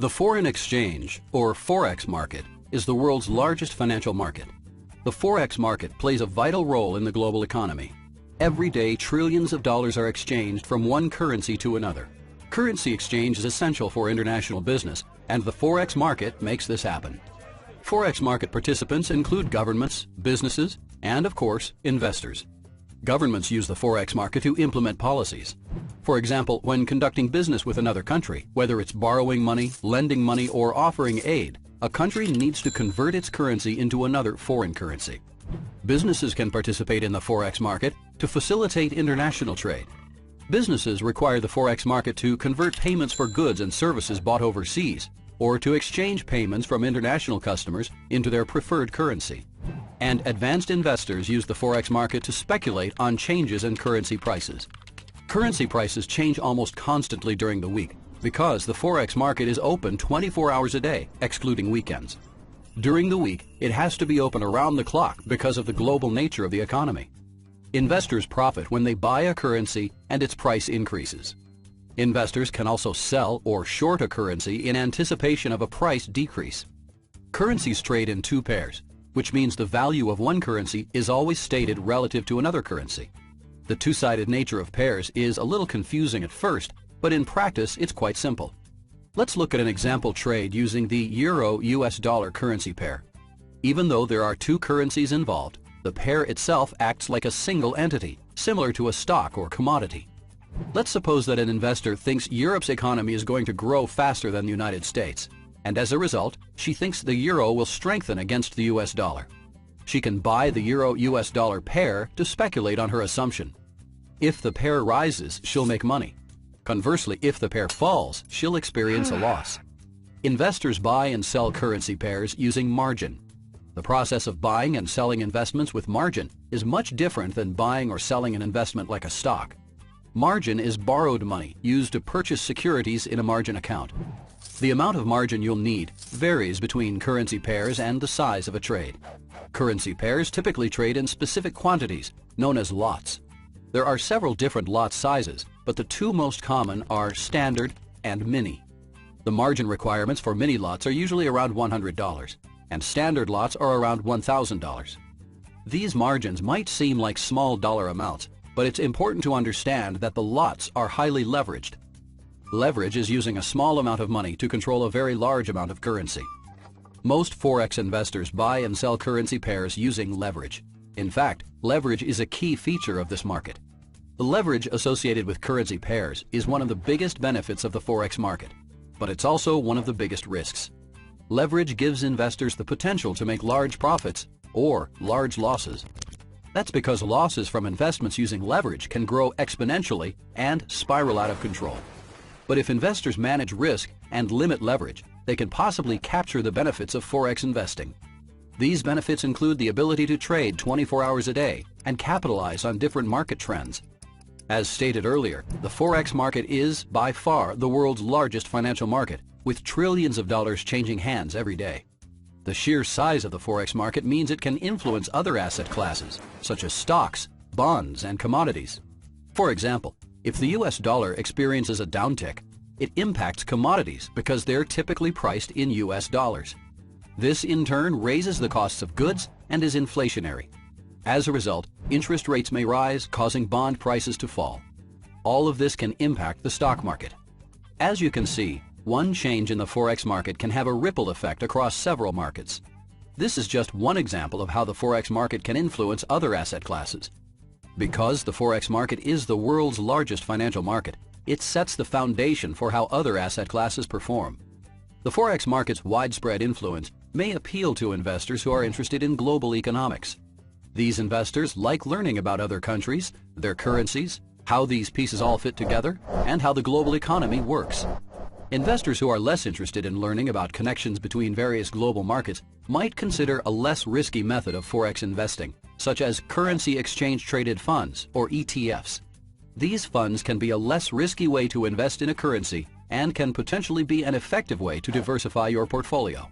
The foreign exchange, or Forex market, is the world's largest financial market. The Forex market plays a vital role in the global economy. Every day, trillions of dollars are exchanged from one currency to another. Currency exchange is essential for international business, and the Forex market makes this happen. Forex market participants include governments, businesses, and, of course, investors. Governments use the Forex market to implement policies. For example, when conducting business with another country, whether it's borrowing money, lending money, or offering aid, a country needs to convert its currency into another foreign currency. Businesses can participate in the Forex market to facilitate international trade. Businesses require the Forex market to convert payments for goods and services bought overseas, or to exchange payments from international customers into their preferred currency. And advanced investors use the Forex market to speculate on changes in currency prices. Currency prices change almost constantly during the week because the Forex market is open 24 hours a day, excluding weekends. During the week, it has to be open around the clock because of the global nature of the economy. Investors profit when they buy a currency and its price increases. Investors can also sell or short a currency in anticipation of a price decrease. Currencies trade in two pairs, which means the value of one currency is always stated relative to another currency. The two-sided nature of pairs is a little confusing at first, but in practice it's quite simple. Let's look at an example trade using the Euro-US dollar currency pair. Even though there are two currencies involved, the pair itself acts like a single entity, similar to a stock or commodity. Let's suppose that an investor thinks Europe's economy is going to grow faster than the United States, and as a result, she thinks the euro will strengthen against the US dollar. She can buy the Euro-US dollar pair to speculate on her assumption. If the pair rises, she'll make money. Conversely, if the pair falls, she'll experience a loss. Investors buy and sell currency pairs using margin. The process of buying and selling investments with margin is much different than buying or selling an investment like a stock. Margin is borrowed money used to purchase securities in a margin account. The amount of margin you'll need varies between currency pairs and the size of a trade. Currency pairs typically trade in specific quantities, known as lots. There are several different lot sizes, but the two most common are standard and mini. The margin requirements for mini lots are usually around $100, and standard lots are around $1,000. These margins might seem like small dollar amounts, but it's important to understand that the lots are highly leveraged. Leverage is using a small amount of money to control a very large amount of currency. Most Forex investors buy and sell currency pairs using leverage. In fact, leverage is a key feature of this market. The leverage associated with currency pairs is one of the biggest benefits of the Forex market, but it's also one of the biggest risks. Leverage gives investors the potential to make large profits or large losses. That's because losses from investments using leverage can grow exponentially and spiral out of control. But if investors manage risk and limit leverage, they can possibly capture the benefits of Forex investing. These benefits include the ability to trade 24 hours a day and capitalize on different market trends. As stated earlier, the Forex market is, by far, the world's largest financial market, with trillions of dollars changing hands every day. The sheer size of the Forex market means it can influence other asset classes, such as stocks, bonds, and commodities. For example, if the US dollar experiences a downtick, it impacts commodities because they're typically priced in US dollars. This in turn raises the costs of goods and is inflationary. As a result, interest rates may rise, causing bond prices to fall. All of this can impact the stock market. As you can see, one change in the Forex market can have a ripple effect across several markets. This is just one example of how the Forex market can influence other asset classes. Because the Forex market is the world's largest financial market, it sets the foundation for how other asset classes perform. The Forex market's widespread influence may appeal to investors who are interested in global economics. These investors like learning about other countries, their currencies, how these pieces all fit together, and how the global economy works. Investors who are less interested in learning about connections between various global markets might consider a less risky method of Forex investing, such as currency exchange traded funds, or ETFs. These funds can be a less risky way to invest in a currency and can potentially be an effective way to diversify your portfolio.